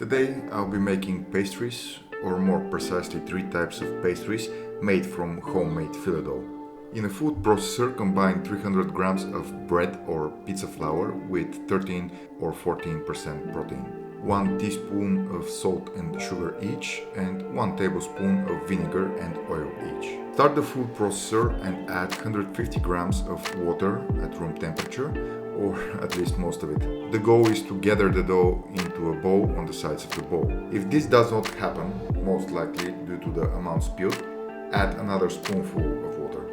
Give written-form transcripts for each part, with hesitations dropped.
Today I'll be making pastries, or more precisely 3 types of pastries made from homemade phyllo dough. In a food processor, combine 300 grams of bread or pizza flour with 13 or 14% protein, 1 teaspoon of salt and sugar each, and 1 tablespoon of vinegar and oil each. Start the food processor and add 150 grams of water at room temperature, or at least most of it. The goal is to gather the dough into a ball on the sides of the bowl. If this does not happen, most likely due to the amount spilled, add another spoonful of water.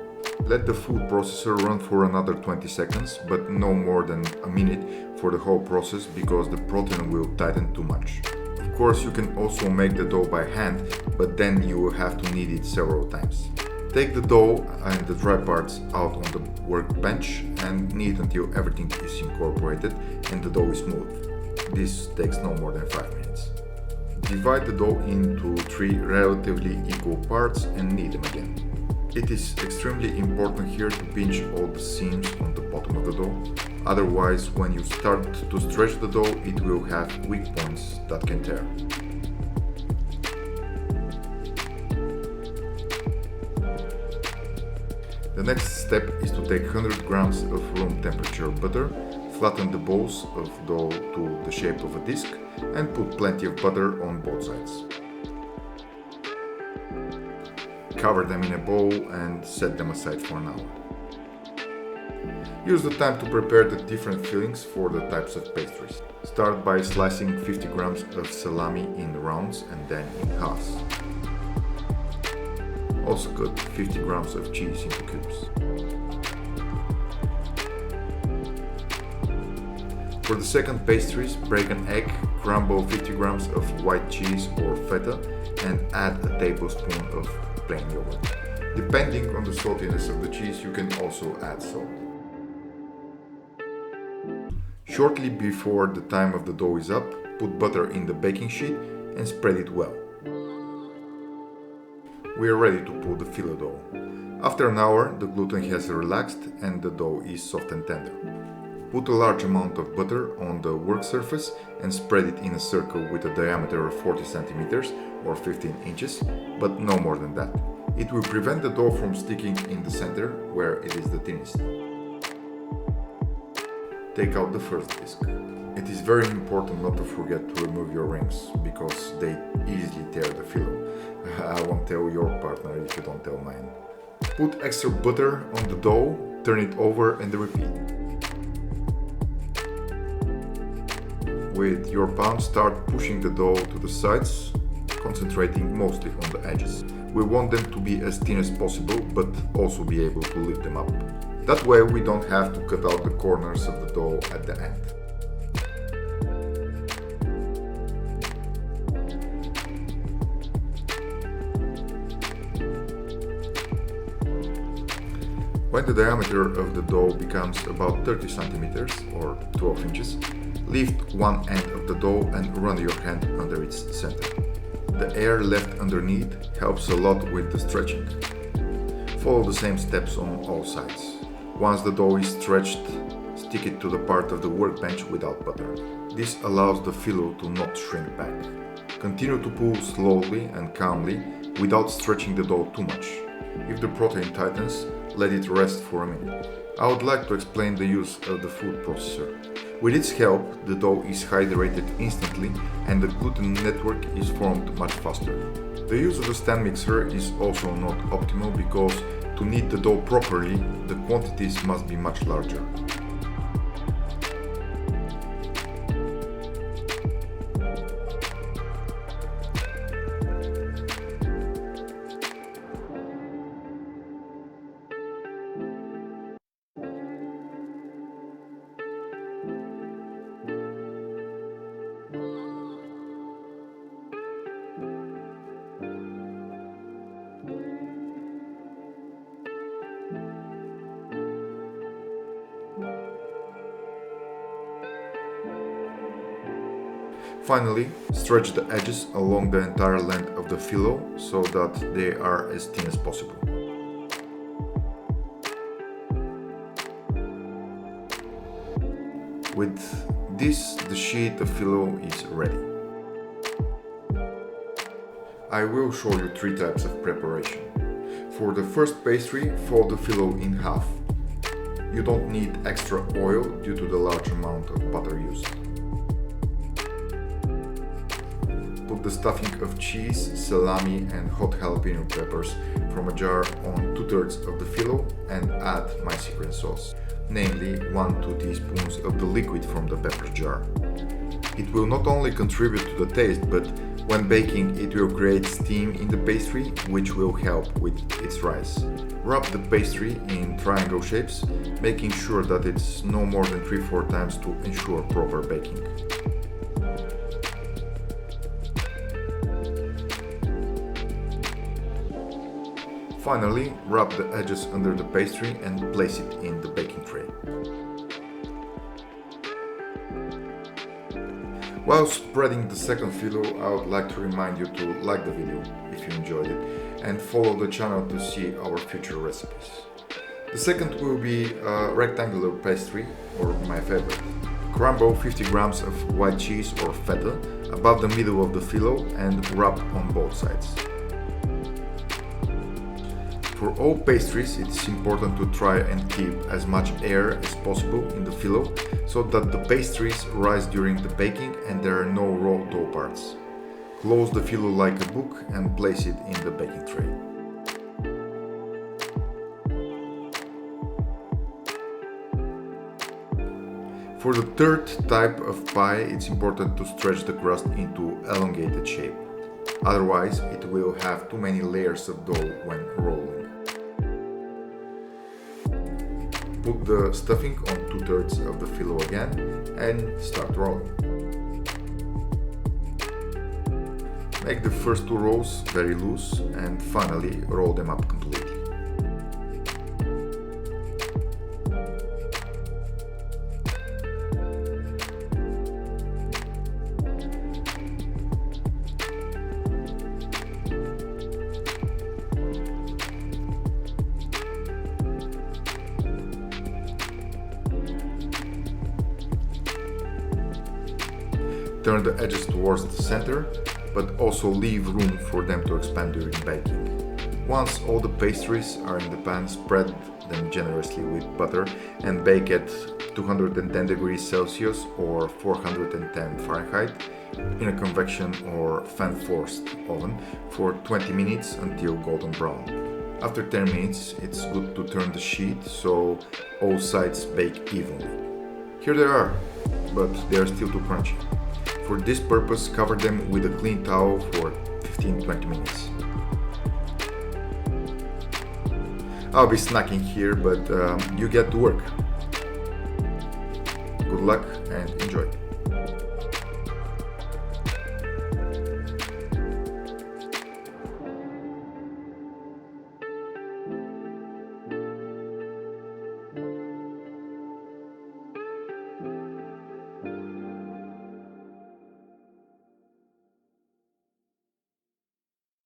Let the food processor run for another 20 seconds, but no more than a minute for the whole process because the protein will tighten too much. Of course, you can also make the dough by hand, but then you will have to knead it several times. Take the dough and the dry parts out on the workbench and knead until everything is incorporated and the dough is smooth. This takes no more than 5 minutes. Divide the dough into 3 relatively equal parts and knead them again. It is extremely important here to pinch all the seams on the bottom of the dough. Otherwise, when you start to stretch the dough, it will have weak points that can tear. The next step is to take 100 grams of room temperature butter, flatten the balls of dough to the shape of a disc, and put plenty of butter on both sides. Cover them in a bowl and set them aside for an hour. Use the time to prepare the different fillings for the types of pastries. Start by slicing 50 grams of salami in rounds and then in halves. Also cut 50 grams of cheese into cubes. For the second pastries, break an egg, crumble 50 grams of white cheese or feta, and add a tablespoon of plain yogurt. Depending on the saltiness of the cheese, you can also add salt. Shortly before the time of the dough is up, put butter in the baking sheet and spread it well. We are ready to pull the phyllo dough. After an hour, the gluten has relaxed and the dough is soft and tender. Put a large amount of butter on the work surface and spread it in a circle with a diameter of 40 centimeters or 15 inches, but no more than that. It will prevent the dough from sticking in the center where it is the thinnest. Take out the first disc. It is very important not to forget to remove your rings because they easily tear the phyllo. I won't tell your partner if you don't tell mine. Put extra butter on the dough, turn it over and repeat. With your palm, start pushing the dough to the sides, concentrating mostly on the edges. We want them to be as thin as possible, but also be able to lift them up. That way we don't have to cut out the corners of the dough at the end. When the diameter of the dough becomes about 30 centimeters or 12 inches, lift one end of the dough and run your hand under its center. The air left underneath helps a lot with the stretching. Follow the same steps on all sides. Once the dough is stretched, stick it to the part of the workbench without butter. This allows the phyllo to not shrink back. Continue to pull slowly and calmly without stretching the dough too much. If the protein tightens, let it rest for a minute. I would like to explain the use of the food processor. With its help, the dough is hydrated instantly and the gluten network is formed much faster. The use of the stand mixer is also not optimal because to knead the dough properly, the quantities must be much larger. Finally, stretch the edges along the entire length of the phyllo so that they are as thin as possible. With this, the sheet of phyllo is ready. I will show you 3 types of preparation. For the first pastry, fold the phyllo in half. You don't need extra oil due to the large amount of butter used. Put the stuffing of cheese, salami and hot jalapeno peppers from a jar on 2/3 of the phyllo and add my secret sauce, namely 1-2 teaspoons of the liquid from the pepper jar. It will not only contribute to the taste, but when baking it will create steam in the pastry, which will help with its rise. Wrap the pastry in triangle shapes, making sure that it's no more than 3-4 times to ensure proper baking. Finally, wrap the edges under the pastry and place it in the baking tray. While spreading the second phyllo, I would like to remind you to like the video if you enjoyed it and follow the channel to see our future recipes. The second will be a rectangular pastry, or my favorite. Crumble 50 grams of white cheese or feta above the middle of the phyllo and wrap on both sides. For all pastries, it's important to try and keep as much air as possible in the phyllo so that the pastries rise during the baking and there are no raw dough parts. Close the phyllo like a book and place it in the baking tray. For the third type of pie, it's important to stretch the crust into elongated shape. Otherwise, it will have too many layers of dough when rolling. Put the stuffing on 2/3 of the phyllo again and start rolling. Make the first 2 rolls very loose and finally roll them up completely. Turn the edges towards the center, but also leave room for them to expand during baking. Once all the pastries are in the pan, spread them generously with butter and bake at 210 degrees Celsius or 410 Fahrenheit in a convection or fan-forced oven for 20 minutes until golden brown. After 10 minutes, it's good to turn the sheet so all sides bake evenly. Here they are, but they are still too crunchy. For this purpose, cover them with a clean towel for 15-20 minutes. I'll be snacking here, but you get to work. Good luck and enjoy.